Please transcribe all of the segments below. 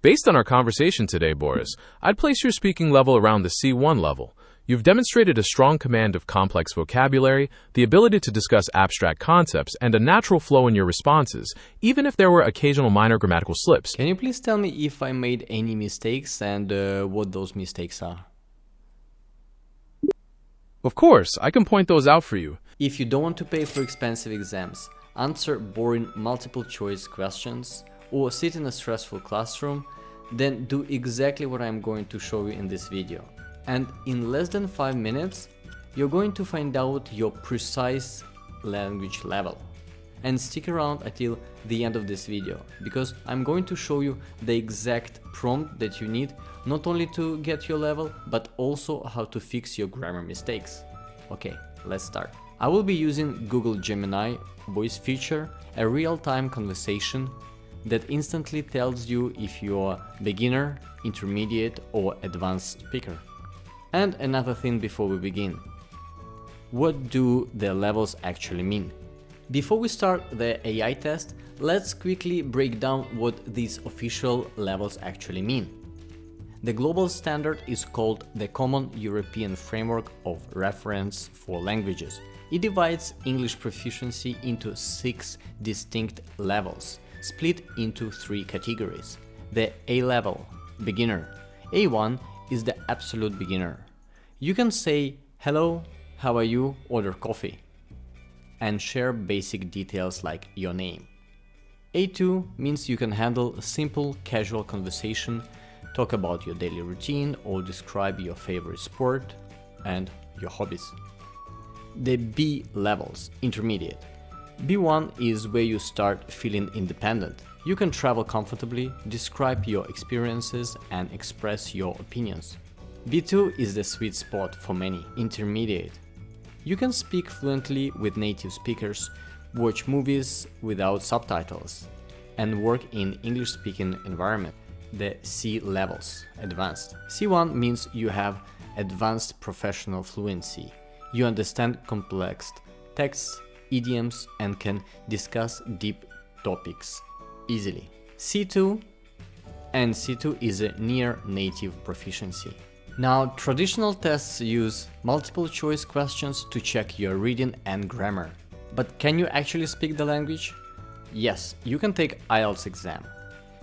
Based on our conversation today, Boris, I'd place your speaking level around the C1 level. You've demonstrated a strong command of complex vocabulary, the ability to discuss abstract concepts, and a natural flow in your responses, even if there were occasional minor grammatical slips. Can you please tell me if I made any mistakes and what those mistakes are? Of course, I can point those out for you. If you don't want to pay for expensive exams, answer boring multiple choice questions, or sit in a stressful classroom, then do exactly what I'm going to show you in this video. And in less than 5 minutes, you're going to find out your precise language level. And stick around until the end of this video, because I'm going to show you the exact prompt that you need, not only to get your level, but also how to fix your grammar mistakes. Okay, let's start. I will be using Google Gemini voice feature, a real-time conversation that instantly tells you if you're beginner, intermediate, or advanced speaker. And another thing before we begin. What do the levels actually mean? Before we start the AI test, let's quickly break down what these official levels actually mean. The global standard is called the Common European Framework of Reference for Languages. It divides English proficiency into 6 distinct levels, split into 3 categories. The A level, beginner. A1 is the absolute beginner. You can say, hello, how are you, order coffee, and share basic details like your name. A2 means you can handle a simple, casual conversation, talk about your daily routine or describe your favorite sport and your hobbies. The B levels, intermediate. B1 is where you start feeling independent. You can travel comfortably, describe your experiences and express your opinions. B2 is the sweet spot for many, intermediate. You can speak fluently with native speakers, watch movies without subtitles, and work in English-speaking environment. The C levels, advanced. C1 means you have advanced professional fluency. You understand complex texts, idioms, and can discuss deep topics easily. C2 is a near native proficiency. Now, traditional tests use multiple choice questions to check your reading and grammar. But can you actually speak the language? Yes, you can take IELTS exam.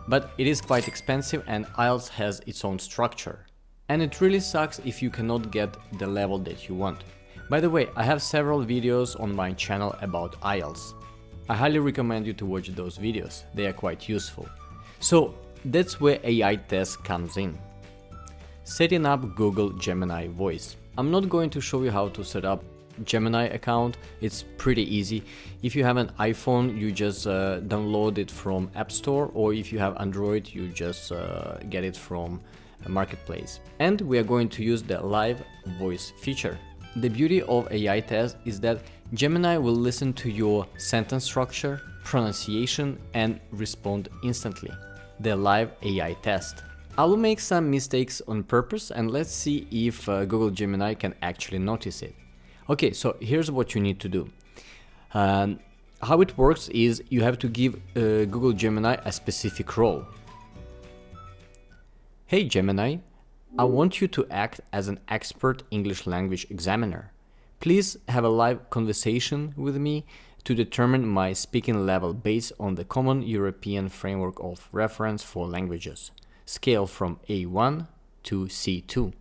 But it is quite expensive and IELTS has its own structure. And it really sucks if you cannot get the level that you want. By the way, I have several videos on my channel about IELTS. I highly recommend you to watch those videos, they are quite useful. So that's where AI test comes in. Setting up Google Gemini voice. I'm not going to show you how to set up Gemini account, it's pretty easy. If you have an iPhone, you just download it from App Store, or if you have Android, you just get it from a marketplace. And we are going to use the live voice feature. The beauty of AI test is that Gemini will listen to your sentence structure, pronunciation, and respond instantly. The live AI test. I will make some mistakes on purpose and let's see if Google Gemini can actually notice it. Okay, so here's what you need to do. How it works is you have to give Google Gemini a specific role. Hey Gemini, I want you to act as an expert English language examiner. Please have a live conversation with me to determine my speaking level based on the Common European Framework of Reference for Languages. Scale from A1 to C2.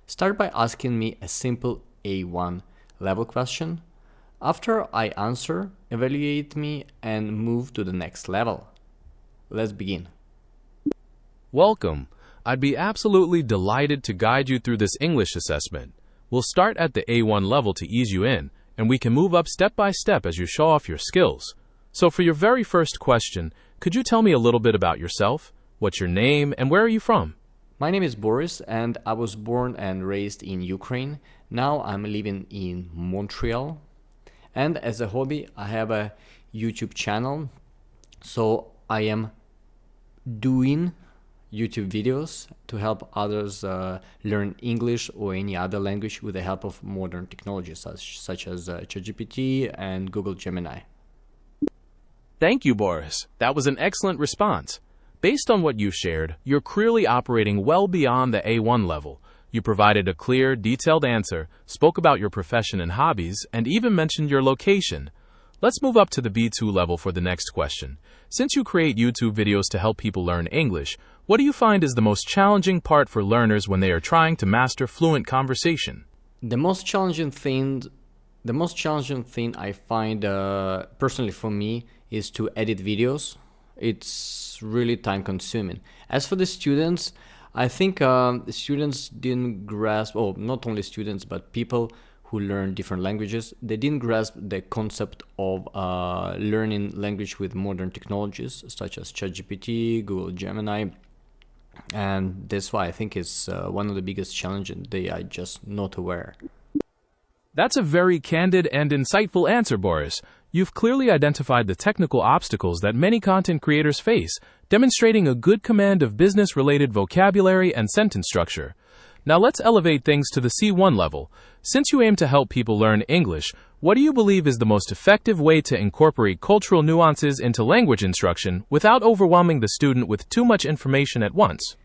Start by asking me a simple A1 level question. After I answer, evaluate me and move to the next level. Let's begin. Welcome. I'd be absolutely delighted to guide you through this English assessment. We'll start at the A1 level to ease you in, and we can move up step by step as you show off your skills. So for your very first question, could you tell me a little bit about yourself? What's your name and where are you from? My name is Boris and I was born and raised in Ukraine. Now I'm living in Montreal. And as a hobby, I have a YouTube channel. So I am doing YouTube videos to help others learn English or any other language with the help of modern technologies such as ChatGPT and Google Gemini. Thank you, Boris. That was an excellent response. Based on what you've shared, you're clearly operating well beyond the A1 level. You provided a clear, detailed answer, spoke about your profession and hobbies, and even mentioned your location. Let's move up to the B2 level for the next question. Since you create YouTube videos to help people learn English, what do you find is the most challenging part for learners when they are trying to master fluent conversation? The most challenging thing I find personally for me is to edit videos. It's really time consuming. As for the students, I think students didn't grasp, not only students, but people who learn different languages, they didn't grasp the concept of learning language with modern technologies such as ChatGPT, Google Gemini, and that's why I think it's one of the biggest challenges they are just not aware. That's a very candid and insightful answer, Boris. You've clearly identified the technical obstacles that many content creators face, demonstrating a good command of business-related vocabulary and sentence structure. Now let's elevate things to the C1 level. Since you aim to help people learn English, what do you believe is the most effective way to incorporate cultural nuances into language instruction without overwhelming the student with too much information at once?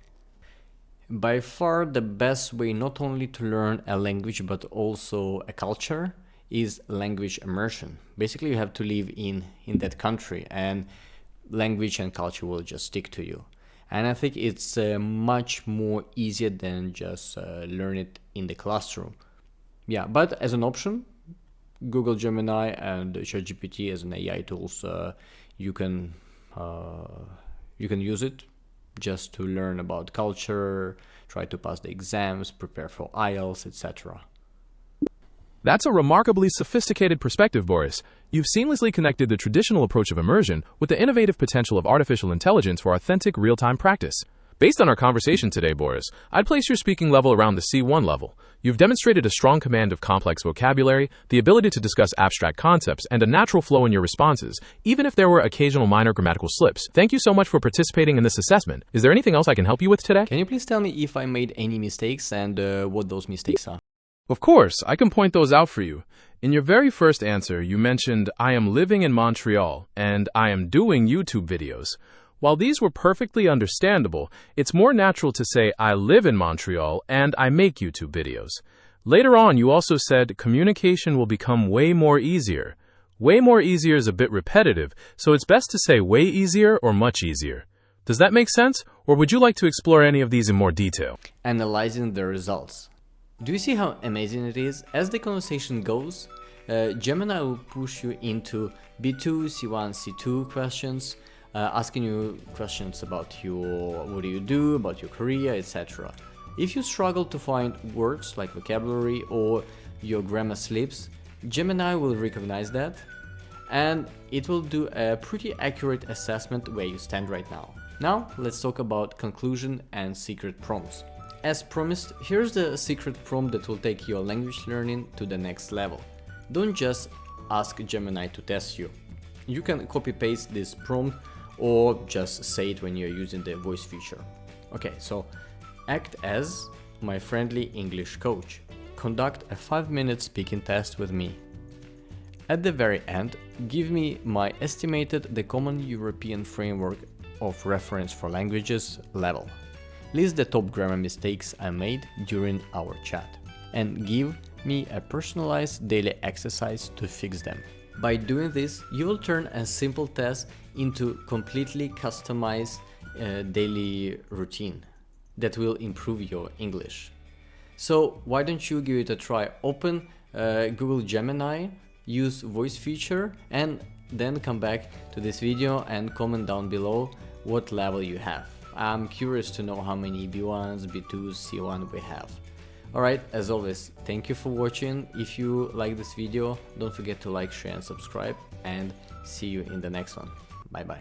By far the best way not only to learn a language but also a culture is language immersion. Basically, you have to live in that country and language and culture will just stick to you. And I think it's much more easier than just learn it in the classroom. Yeah, but as an option, Google Gemini and ChatGPT as an AI tools, you can use it just to learn about culture, try to pass the exams, prepare for IELTS, etc. That's a remarkably sophisticated perspective, Boris. You've seamlessly connected the traditional approach of immersion with the innovative potential of artificial intelligence for authentic real-time practice. Based on our conversation today, Boris, I'd place your speaking level around the C1 level. You've demonstrated a strong command of complex vocabulary, the ability to discuss abstract concepts, and a natural flow in your responses, even if there were occasional minor grammatical slips. Thank you so much for participating in this assessment. Is there anything else I can help you with today? Can you please tell me if I made any mistakes and what those mistakes are? Of course, I can point those out for you. In your very first answer, you mentioned, I am living in Montreal, and I am doing YouTube videos. While these were perfectly understandable, it's more natural to say, I live in Montreal, and I make YouTube videos. Later on, you also said, communication will become way more easier. Way more easier is a bit repetitive, so it's best to say way easier or much easier. Does that make sense, or would you like to explore any of these in more detail? Analyzing the results. Do you see how amazing it is? As the conversation goes, Gemini will push you into B2, C1, C2 questions, asking you questions about what do you do, about your career, etc. If you struggle to find words like vocabulary or your grammar slips, Gemini will recognize that and it will do a pretty accurate assessment where you stand right now. Now let's talk about conclusion and secret prompts. As promised, here's the secret prompt that will take your language learning to the next level. Don't just ask Gemini to test you. You can copy-paste this prompt or just say it when you're using the voice feature. Okay, so act as my friendly English coach. Conduct a 5-minute speaking test with me. At the very end, give me my estimated the Common European Framework of Reference for Languages level. List the top grammar mistakes I made during our chat and give me a personalized daily exercise to fix them. By doing this, you will turn a simple test into completely customized daily routine that will improve your English. So why don't you give it a try? Open Google Gemini, use voice feature, and then come back to this video and comment down below what level you have. I'm curious to know how many B1s, B2s, C1 we have. Alright, as always, thank you for watching. If you like this video, don't forget to like, share and subscribe, and see you in the next one. Bye bye.